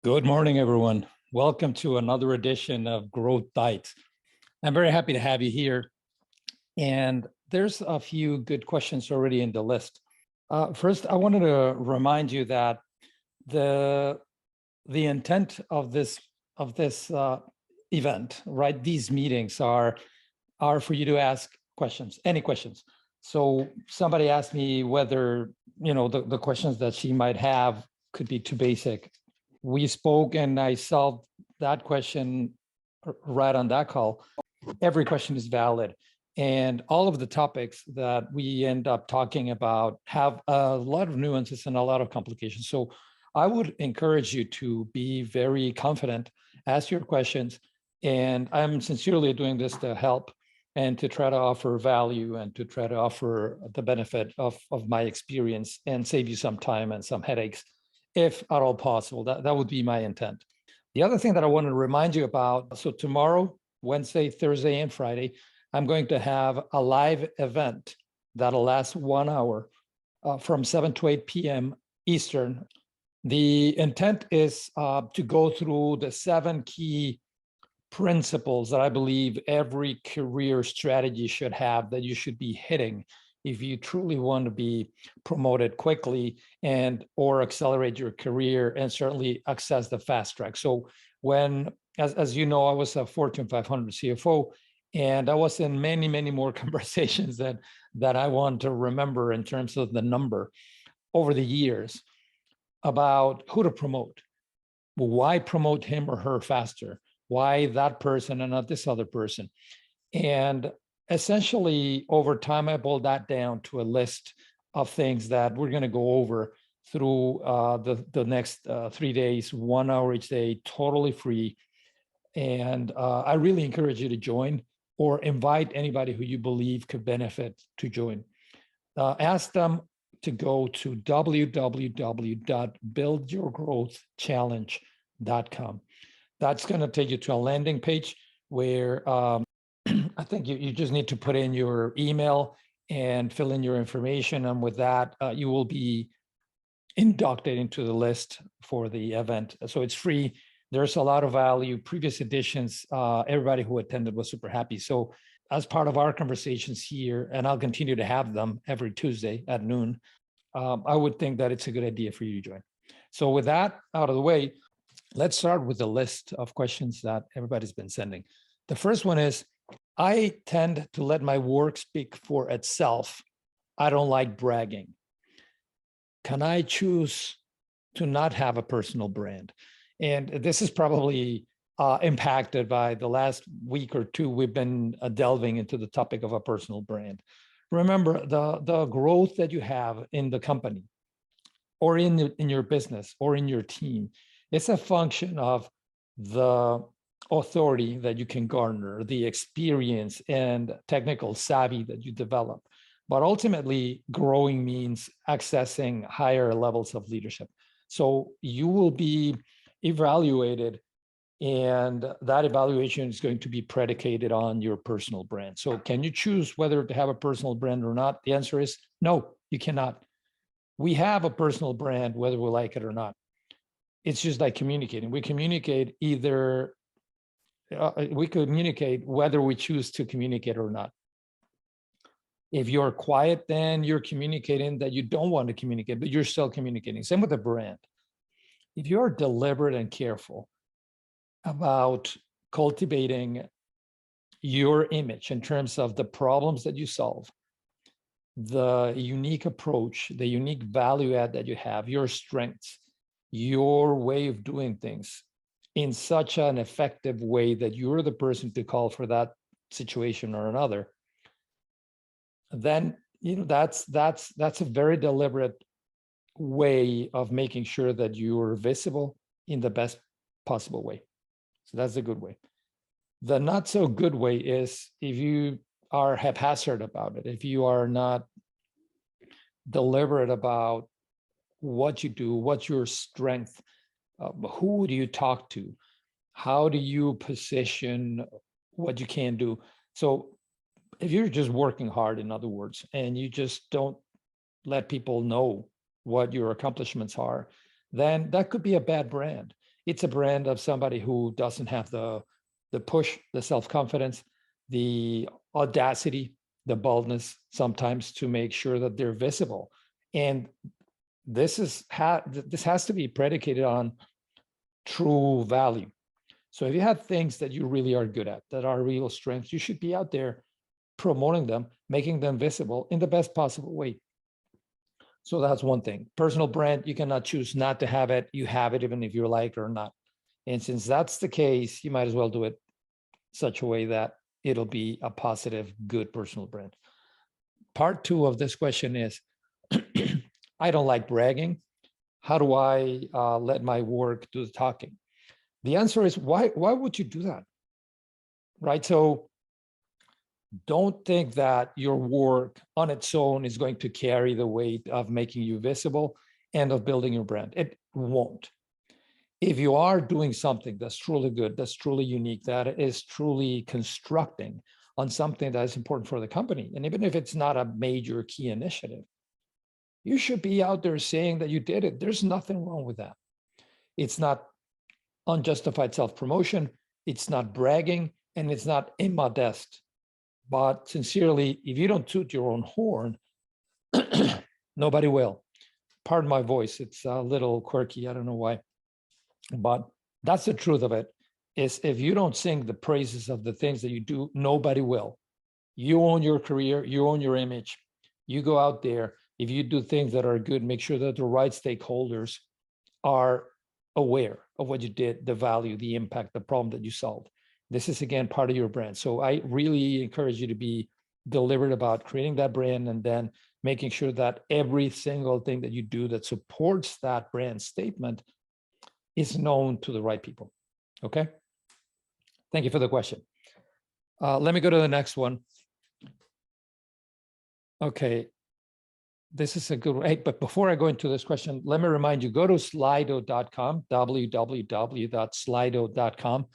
Good morning, everyone. Welcome to another edition of Growth Bites. I'm very happy to have you here. And there's a few good questions already in the list. First, I wanted to remind you that the intent of this event, right? These meetings are for you to ask questions, any questions. So somebody asked me whether the questions that she might have could be too basic. We spoke and I solved that question right on that call. Every question is valid. And all of the topics that we end up talking about have a lot of nuances and a lot of complications. So I would encourage you to be very confident, ask your questions. And I'm sincerely doing this to help and to try to offer value and to try to offer the benefit of my experience and save you some time and some headaches, if at all possible. That would be my intent. The other thing that I want to remind you about, so tomorrow, Wednesday, Thursday, and Friday, I'm going to have a live event that'll last 1 hour from 7 to 8 p.m. Eastern. The intent is to go through the 7 key principles that I believe every career strategy should have, that you should be hitting if you truly want to be promoted quickly and or accelerate your career and certainly access the fast track. So when, as you know, I was a Fortune 500 CFO, and I was in many, many more conversations that I want to remember in terms of the number over the years about who to promote. Why promote him or her faster? Why that person and not this other person? And essentially, over time, I boiled that down to a list of things that we're going to go over through the next 3 days, 1 hour each day, totally free. And I really encourage you to join or invite anybody who you believe could benefit to join. Ask them to go to www.buildyourgrowthchallenge.com. That's going to take you to a landing page where I think you just need to put in your email and fill in your information. And with that, you will be inducted into the list for the event. So it's free. There's a lot of value. Previous editions, everybody who attended was super happy. So as part of our conversations here, and I'll continue to have them every Tuesday at noon, I would think that it's a good idea for you to join. So with that out of the way, let's start with the list of questions that everybody's been sending. The first one is, I tend to let my work speak for itself. I don't like bragging. Can I choose to not have a personal brand? And this is probably impacted by the last week or two we've been delving into the topic of a personal brand. Remember, the growth that you have in the company or in your business or in your team, it's a function of the authority that you can garner, the experience and technical savvy that you develop. But ultimately, growing means accessing higher levels of leadership. So you will be evaluated, and that evaluation is going to be predicated on your personal brand. So can you choose whether to have a personal brand or not? The answer is no, you cannot. We have a personal brand, whether we like it or not. It's just like communicating. We communicate either, we communicate whether we choose to communicate or not. If you're quiet, then you're communicating that you don't want to communicate, but you're still communicating. Same with a brand. If you're deliberate and careful about cultivating your image in terms of the problems that you solve, the unique approach, the unique value add that you have, your strengths, your way of doing things in such an effective way that you're the person to call for that situation or another, then that's a very deliberate way of making sure that you're visible in the best possible way. So that's a good way. The not so good way is if you are haphazard about it, if you are not deliberate about what you do, what's your strength, who do you talk to, how do you position what you can do. So if you're just working hard, in other words, and you just don't let people know what your accomplishments are, then that could be a bad brand. It's a brand of somebody who doesn't have the push, the self-confidence, the audacity, the boldness sometimes to make sure that they're visible. And this has to be predicated on true value. So if you have things that you really are good at, that are real strengths, you should be out there promoting them, making them visible in the best possible way. So that's one thing. Personal brand, you cannot choose not to have it. You have it even if you like it or not. And since that's the case, you might as well do it such a way that it'll be a positive, good personal brand. Part two of this question is, I don't like bragging. How do I let my work do the talking? The answer is, why would you do that? Right? So don't think that your work on its own is going to carry the weight of making you visible and of building your brand. It won't. If you are doing something that's truly good, that's truly unique, that is truly constructing on something that is important for the company, and even if it's not a major key initiative, you should be out there saying that you did it. There's nothing wrong with that. It's not unjustified self-promotion, it's not bragging, and it's not immodest. But sincerely, if you don't toot your own horn, nobody will. Pardon my voice, it's a little quirky, I don't know why. But that's the truth of it, is if you don't sing the praises of the things that you do, nobody will. You own your career, you own your image. You go out there, if you do things that are good, make sure that the right stakeholders are aware of what you did, the value, the impact, the problem that you solved. This is, again, part of your brand. So I really encourage you to be deliberate about creating that brand and then making sure that every single thing that you do that supports that brand statement is known to the right people. Okay? Thank you for the question. Let me go to the next one. Okay. This is a good one. Hey, but before I go into this question, let me remind you, go to slido.com, www.slido.com.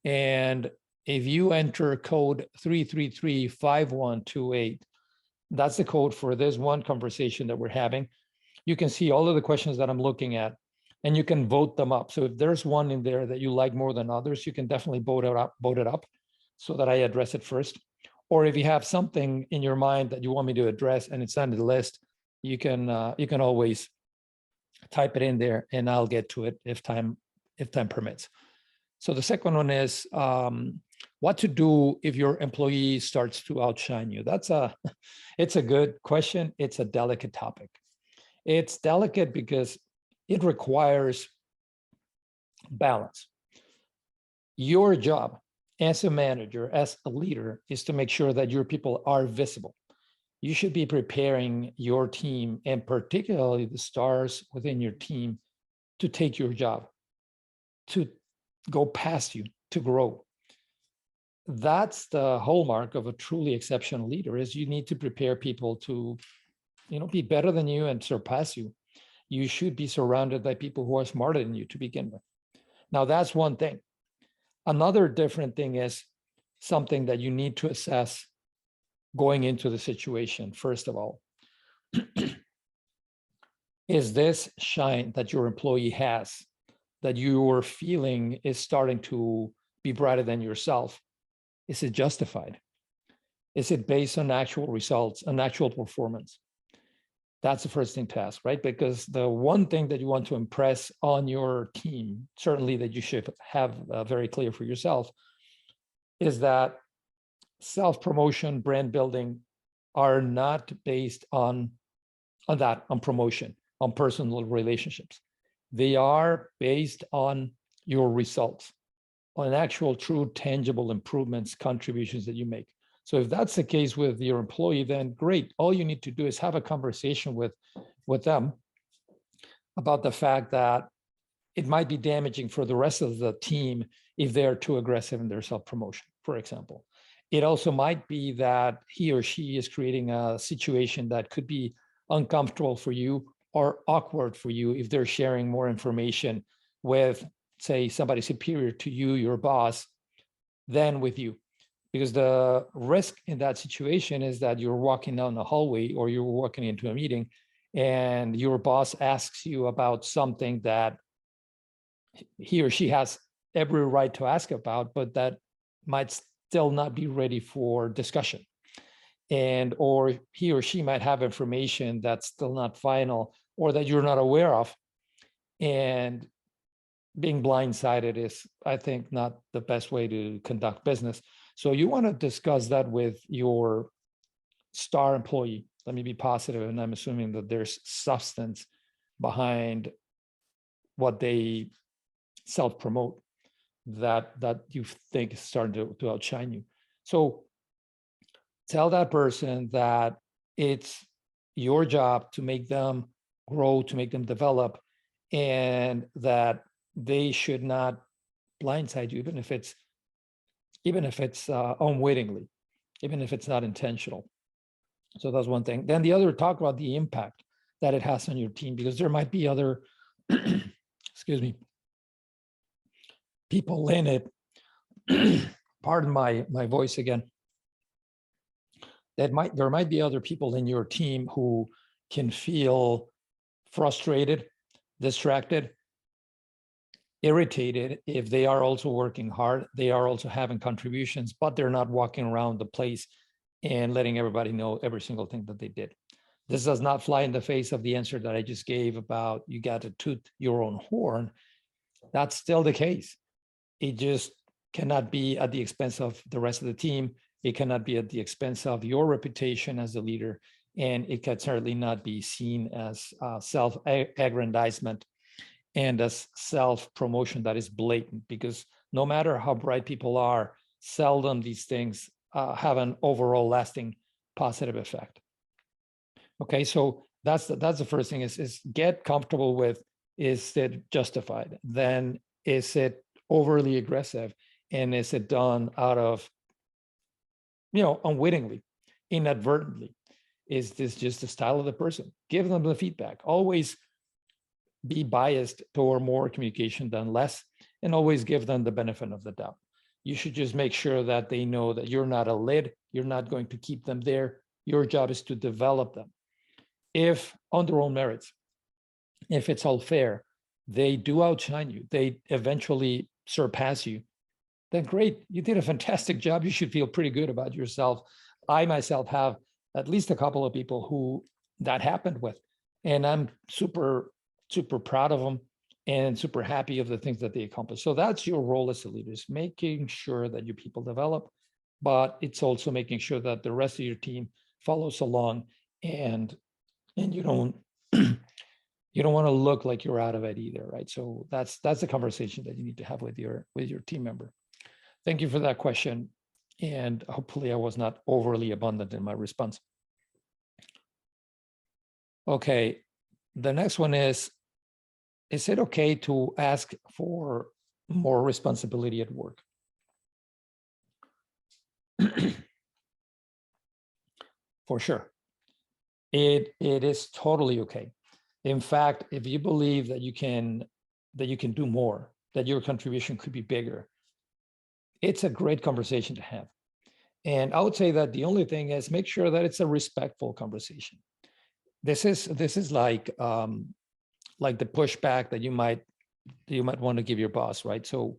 And if you enter code 3335128, that's the code for this one conversation that we're having. You can see all of the questions that I'm looking at, and you can vote them up. So if there's one in there that you like more than others, you can definitely vote it up so that I address it first. Or if you have something in your mind that you want me to address and it's on the list, you can always type it in there and I'll get to it if time permits. So the second one is what to do if your employee starts to outshine you. It's a good question. It's a delicate topic. It's delicate because it requires balance. Your job as a manager, as a leader, is to make sure that your people are visible. You should be preparing your team, and particularly the stars within your team, to take your job, to go past you, to grow. That's the hallmark of a truly exceptional leader, is you need to prepare people to, be better than you and surpass you. You should be surrounded by people who are smarter than you to begin with. Now, that's one thing. Another different thing is something that you need to assess going into the situation. First of all, is this shine that your employee has, that you're feeling is starting to be brighter than yourself, is it justified? Is it based on actual results, on actual performance? That's the first thing to ask, right? Because the one thing that you want to impress on your team, certainly that you should have very clear for yourself, is that self-promotion, brand building are not based on promotion, on personal relationships. They are based on your results, on actual, true, tangible improvements, contributions that you make. So if that's the case with your employee, then great. All you need to do is have a conversation with them about the fact that it might be damaging for the rest of the team if they're too aggressive in their self-promotion, for example. It also might be that he or she is creating a situation that could be uncomfortable for you or awkward for you if they're sharing more information with, say, somebody superior to you, your boss, than with you. Because the risk in that situation is that you're walking down the hallway or you're walking into a meeting and your boss asks you about something that he or she has every right to ask about, but that might still not be ready for discussion. And or he or she might have information that's still not final or that you're not aware of. And being blindsided is, I think, not the best way to conduct business. So you want to discuss that with your star employee. Let me be positive, and I'm assuming that there's substance behind what they self-promote that you think is starting to outshine you. So tell that person that it's your job to make them grow, to make them develop, and that they should not blindside you, even if it's unwittingly, even if it's not intentional. So that's one thing. Then the other, talk about the impact that it has on your team, because there might be other, excuse me, people in it. Pardon my voice again. There might be other people in your team who can feel frustrated, distracted, irritated if they are also working hard, they are also having contributions, but they're not walking around the place and letting everybody know every single thing that they did. This does not fly in the face of the answer that I just gave about you got to toot your own horn. That's still the case. It just cannot be at the expense of the rest of the team. It cannot be at the expense of your reputation as a leader, and it can certainly not be seen as self-aggrandizement and as self-promotion that is blatant, because no matter how bright people are, seldom these things have an overall lasting positive effect. Okay, so that's the first thing is get comfortable with, is it justified? Then is it overly aggressive? And is it done out of, unwittingly, inadvertently? Is this just the style of the person? Give them the feedback. Always be biased toward more communication than less, and always give them the benefit of the doubt. You should just make sure that they know that you're not a lid. You're not going to keep them there. Your job is to develop them. If on their own merits, if it's all fair, they do outshine you, they eventually surpass you, then great, you did a fantastic job. You should feel pretty good about yourself. I myself have at least a couple of people who that happened with, and I'm super, super proud of them and super happy of the things that they accomplished. So that's your role as a leader, is making sure that your people develop, but it's also making sure that the rest of your team follows along, and you don't you don't want to look like you're out of it either, right? So that's the conversation that you need to have with your team member. Thank you for that question, and hopefully I was not overly abundant in my response. Okay, the next one is it okay to ask for more responsibility at work? For sure. It is totally okay. In fact, if you believe that you can do more, that your contribution could be bigger, it's a great conversation to have. And I would say that the only thing is make sure that it's a respectful conversation. This is like the pushback that you might want to give your boss, right? So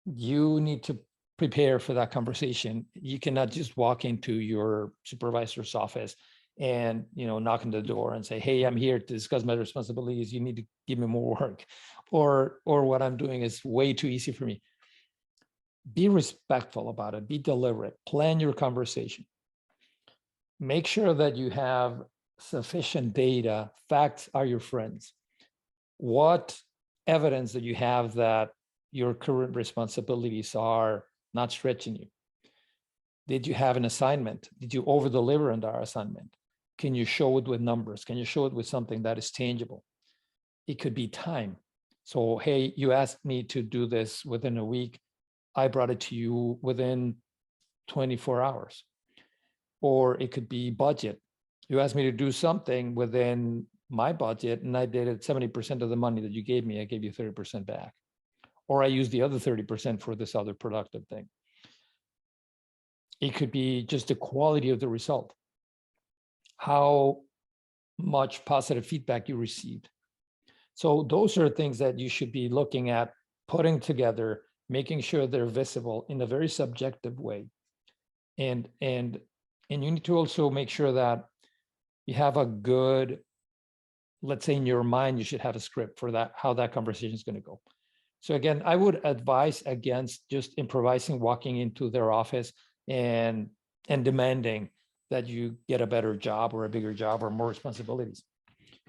you need to prepare for that conversation. You cannot just walk into your supervisor's office and knock on the door and say, hey, I'm here to discuss my responsibilities. You need to give me more work, or what I'm doing is way too easy for me. Be respectful about it. Be deliberate. Plan your conversation. Make sure that you have sufficient data. Facts are your friends. What evidence do you have that your current responsibilities are not stretching you? Did you have an assignment? Did you over-deliver on our assignment? Can you show it with numbers? Can you show it with something that is tangible? It could be time. So, hey, you asked me to do this within a week. I brought it to you within 24 hours. Or it could be budget. You asked me to do something within my budget, and I did it 70% of the money that you gave me. I gave you 30% back. Or I used the other 30% for this other productive thing. It could be just the quality of the result, how much positive feedback you received. So those are things that you should be looking at, putting together, making sure they're visible in a very subjective way. And you need to also make sure that you have a good, let's say in your mind, you should have a script for that, how that conversation is going to go. So again, I would advise against just improvising, walking into their office and demanding that you get a better job or a bigger job or more responsibilities.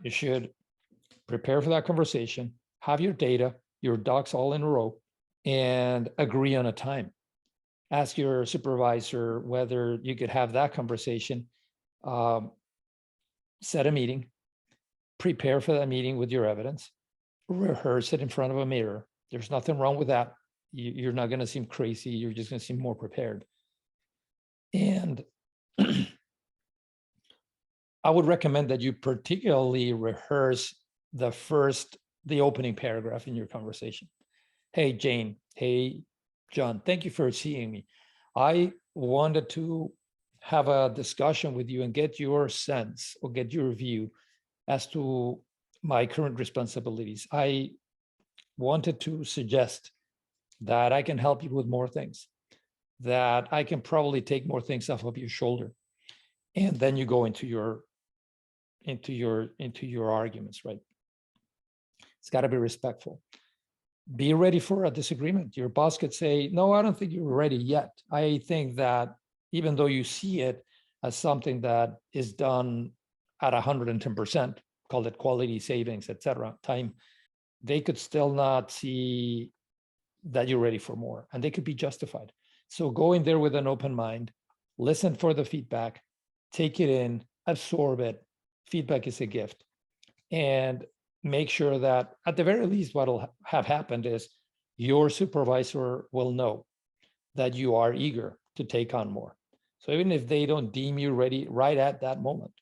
You should prepare for that conversation, have your data, your docs all in a row, and agree on a time. Ask your supervisor whether you could have that conversation, set a meeting, prepare for that meeting with your evidence, rehearse it in front of a mirror. There's nothing wrong with that. You're not going to seem crazy. You're just going to seem more prepared. And I would recommend that you particularly rehearse the opening paragraph in your conversation. Hey, Jane. Hey, John. Thank you for seeing me. I wanted to have a discussion with you and get your sense or get your view as to my current responsibilities. I wanted to suggest that I can help you with more things, that I can probably take more things off of your shoulder. And then you go into your arguments, right? It's got to be respectful. Be ready for a disagreement. Your boss could say, no, I don't think you're ready yet. I think that even though you see it as something that is done at 110%, call it quality savings, et cetera, time, they could still not see that you're ready for more, and they could be justified. So go in there with an open mind, listen for the feedback, take it in, absorb it. Feedback is a gift. And make sure that at the very least, what'll have happened is your supervisor will know that you are eager to take on more. So even if they don't deem you ready right at that moment,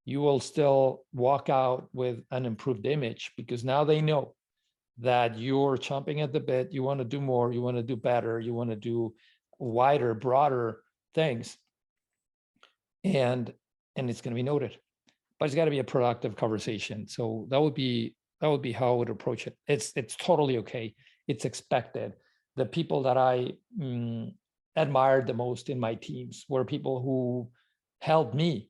you will still walk out with an improved image, because now they know that you're chomping at the bit. You want to do more, you want to do better, you want to do wider, broader things. And it's going to be noted. But it's got to be a productive conversation. So that would be how I would approach it. It's totally okay. It's expected. The people that I admired the most in my teams were people who helped me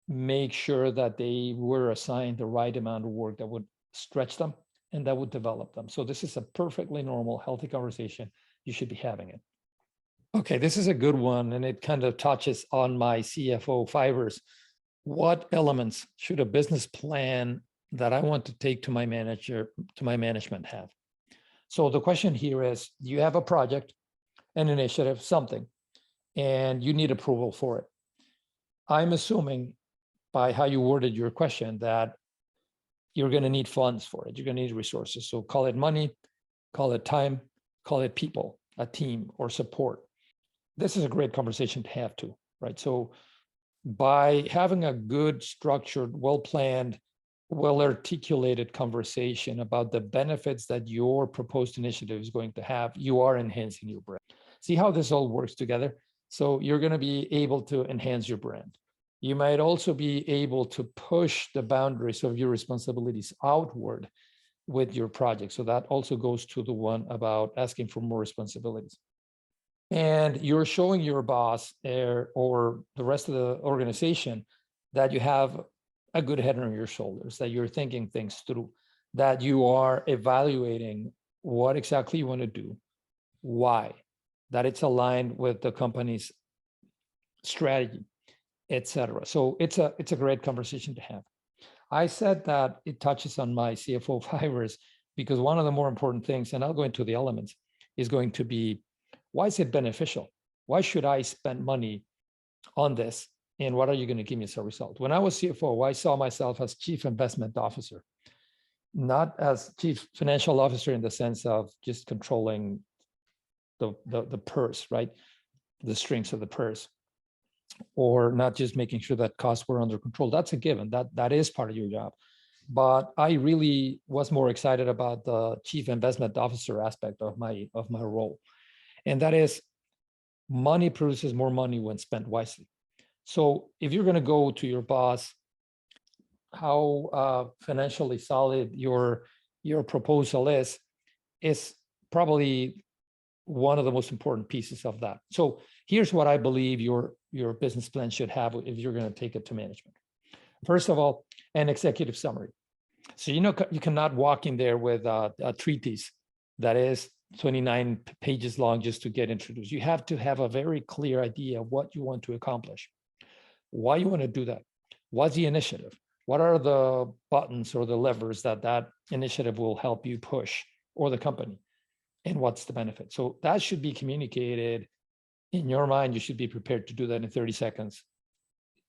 make sure that they were assigned the right amount of work that would stretch them and that would develop them. So this is a perfectly normal, healthy conversation. You should be having it. Okay, this is a good one, and it kind of touches on my CFO fibers. What elements should a business plan that I want to take to my management have? So the question here is, you have a project, an initiative, something, and you need approval for it. I'm assuming by how you worded your question that you're going to need funds for it. You're going to need resources. So call it money, call it time, call it people, a team, or support. This is a great conversation to have too, right? So by having a good, structured, well-planned, well-articulated conversation about the benefits that your proposed initiative is going to have, you are enhancing your brand. See how this all works together? So you're going to be able to enhance your brand. You might also be able to push the boundaries of your responsibilities outward with your project. So that also goes to the one about asking for more responsibilities. And you're showing your boss or the rest of the organization that you have a good head on your shoulders, that you're thinking things through, that you are evaluating what exactly you want to do, why, that it's aligned with the company's strategy, etc. So it's a great conversation to have. I said that it touches on my CFO fibers because one of the more important things, and I'll go into the elements, is going to be, why is it beneficial? Why should I spend money on this? And what are you going to give me as a result? When I was CFO, I saw myself as chief investment officer, not as chief financial officer in the sense of just controlling the purse, right? The strings of the purse, or not just making sure that costs were under control. That's a given. That is part of your job. But I really was more excited about the chief investment officer aspect of my role. And that is, money produces more money when spent wisely. So if you're going to go to your boss financially solid your proposal is probably one of the most important pieces of that. So here's what I believe your business plan should have if you're going to take it to management. First of all, an executive summary. So you cannot walk in there with a treatise that is 29 pages long just to get introduced. You have to have a very clear idea of what you want to accomplish, why you want to do that, what's the initiative, what are the buttons or the levers that initiative will help you push, or the company, and what's the benefit. So that should be communicated in your mind. You should be prepared to do that in 30 seconds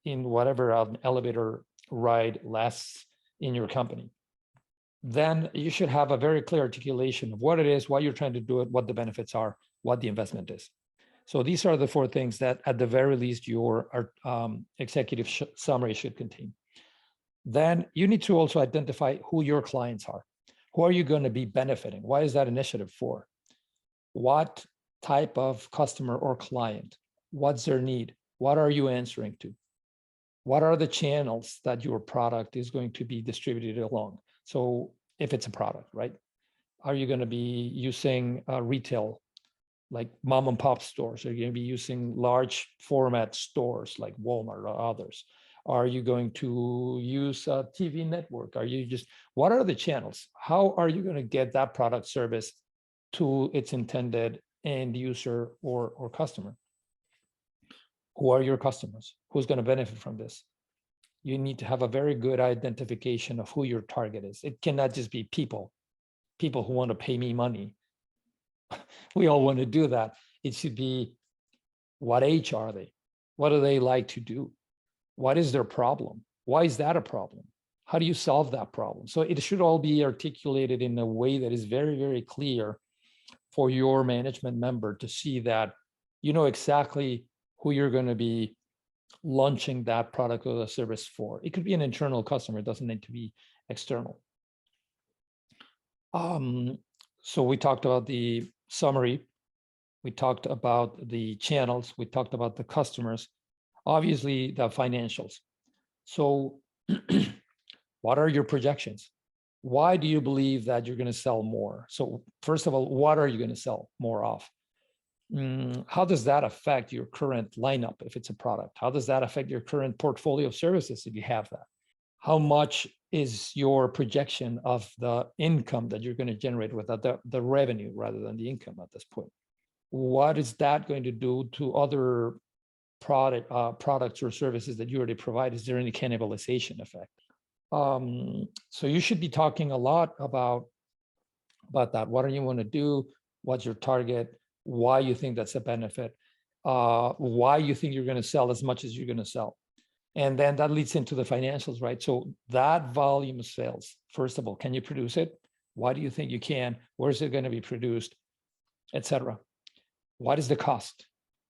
in whatever elevator ride lasts in your company. Then you should have a very clear articulation of what it is, why you're trying to do it, what the benefits are, what the investment is. So these are the 4 things that at the very least your executive summary should contain. Then you need to also identify who your clients are. Who are you going to be benefiting? Why is that initiative for? What type of customer or client? What's their need? What are you answering to? What are the channels that your product is going to be distributed along? So if it's a product, right? Are you going to be using retail, like mom and pop stores? Are you going to be using large format stores like Walmart or others? Are you going to use a TV network? What are the channels? How are you going to get that product service to its intended end user or customer? Who are your customers? Who's going to benefit from this? You need to have a very good identification of who your target is. It cannot just be people who want to pay me money. We all want to do that. It should be, what age are they? What do they like to do? What is their problem? Why is that a problem? How do you solve that problem? So it should all be articulated in a way that is very, very clear for your management member to see that you know exactly who you're going to be launching that product or the service for. It could be an internal customer. It doesn't need to be external. So we talked about the summary. We talked about the channels. We talked about the customers. Obviously, the financials. So what are your projections? Why do you believe that you're going to sell more? So first of all, what are you going to sell more of? How does that affect your current lineup if it's a product? How does that affect your current portfolio of services if you have that? How much is your projection of the income that you're going to generate with that, the revenue rather than the income at this point? What is that going to do to other products or services that you already provide? Is there any cannibalization effect? So you should be talking a lot about that. What do you want to do? What's your target? Why you think that's a benefit? Why you think you're going to sell as much as you're going to sell? And then that leads into the financials, right? So that volume of sales, first of all, can you produce it? Why do you think you can? Where is it going to be produced, etc.? What is the cost?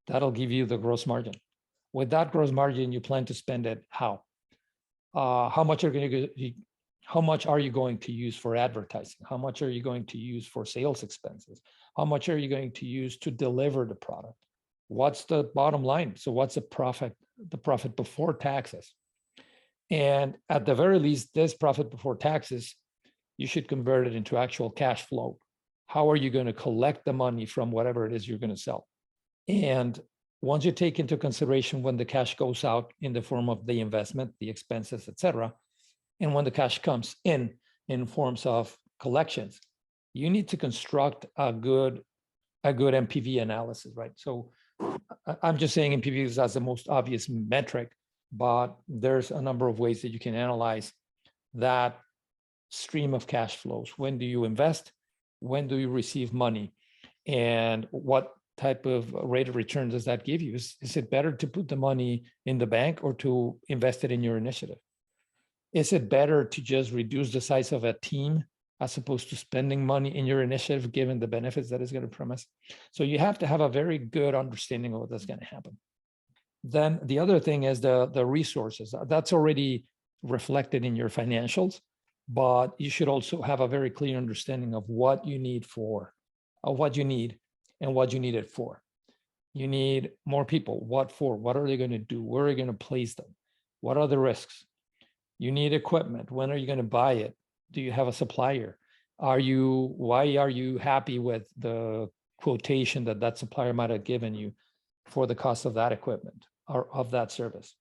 That'll give you the gross margin. With that gross margin, you plan to spend it how? How much are you going to use for advertising? How much are you going to use for sales expenses? How much are you going to use to deliver the product? What's the bottom line? So what's the profit before taxes? And at the very least, this profit before taxes, you should convert it into actual cash flow. How are you going to collect the money from whatever it is you're going to sell? And once you take into consideration when the cash goes out in the form of the investment, the expenses, etc., and when the cash comes in forms of collections, you need to construct a good NPV analysis, right? So I'm just saying NPV is as the most obvious metric, but there's a number of ways that you can analyze that stream of cash flows. When do you invest? When do you receive money? And what type of rate of return does that give you? Is it better to put the money in the bank or to invest it in your initiative? Is it better to just reduce the size of a team as opposed to spending money in your initiative, given the benefits that is going to promise? So you have to have a very good understanding of what's going to happen. Then the other thing is the resources. That's already reflected in your financials, but you should also have a very clear understanding of what you need and what you need it for. You need more people. What for? What are they going to do? Where are you going to place them? What are the risks? You need equipment. When are you going to buy it? Do you have a supplier? Why are you happy with the quotation that that supplier might have given you for the cost of that equipment or of that service?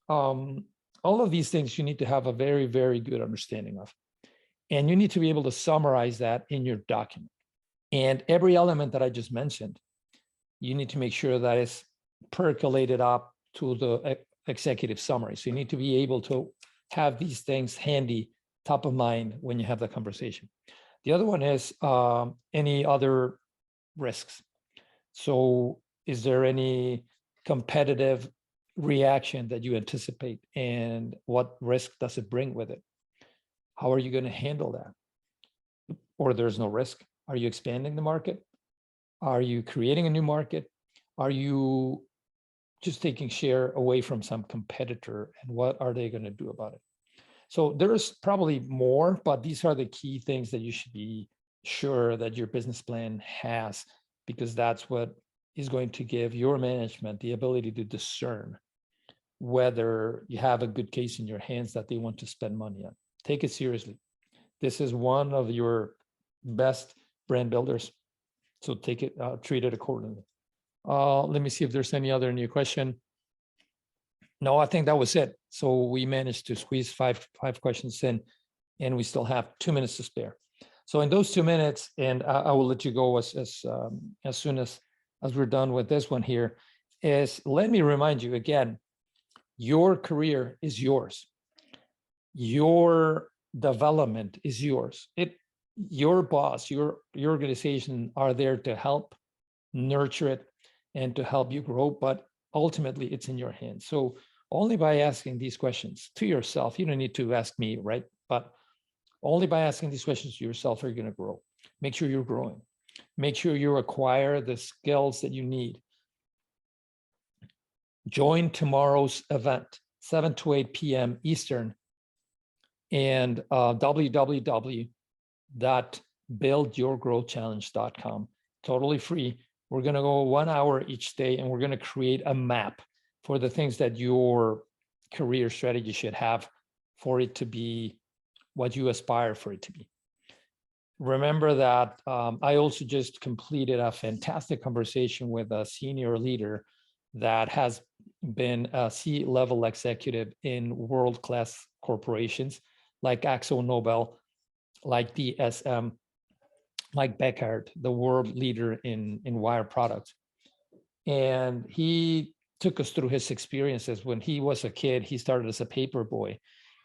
All of these things you need to have a very, very good understanding of. And you need to be able to summarize that in your document. And every element that I just mentioned, you need to make sure that it's percolated up to the executive summary. So you need to be able to have these things handy, top of mind when you have the conversation. The other one is any other risks. So is there any competitive reaction that you anticipate, and what risk does it bring with it? How are you going to handle that? Or there's no risk. Are you expanding the market? Are you creating a new market? Are you just taking share away from some competitor, and what are they going to do about it? So there's probably more, but these are the key things that you should be sure that your business plan has, because that's what is going to give your management the ability to discern whether you have a good case in your hands that they want to spend money on. Take it seriously. This is one of your best brand builders. So take it, treat it accordingly. Let me see if there's any other new question. No, I think that was it. So we managed to squeeze five questions in, and we still have 2 minutes to spare. So in those 2 minutes, and I will let you go as soon as we're done with this one here, is let me remind you again, your career is yours. Your development is yours. Your boss, your organization are there to help nurture it and to help you grow, but ultimately it's in your hands. So only by asking these questions to yourself, you don't need to ask me, right? But only by asking these questions to yourself are you going to grow. Make sure you're growing. Make sure you acquire the skills that you need. Join tomorrow's event, 7 to 8 p.m. Eastern, and www.buildyourgrowthchallenge.com. Totally free. We're going to go 1 hour each day, and we're going to create a map for the things that your career strategy should have for it to be what you aspire for it to be. Remember that I also just completed a fantastic conversation with a senior leader that has been a C-level executive in world-class corporations like AkzoNobel, like DSM, like Beckhardt, the world leader in wire products. And he took us through his experiences. When he was a kid, he started as a paper boy,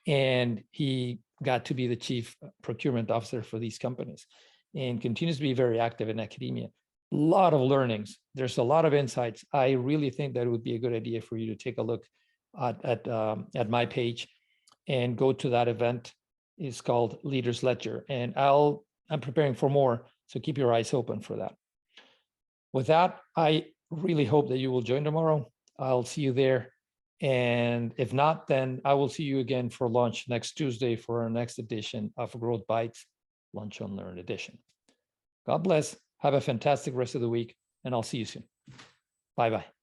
and he got to be the chief procurement officer for these companies and continues to be very active in academia. A lot of learnings. There's a lot of insights. I really think that it would be a good idea for you to take a look at my page and go to that event. It's called Leaders Ledger, and I'm preparing for more, so keep your eyes open for that. With that, I really hope that you will join tomorrow. I'll see you there. And if not, then I will see you again for lunch next Tuesday for our next edition of Growth Bites, Lunch and Learn edition. God bless. Have a fantastic rest of the week, and I'll see you soon. Bye-bye.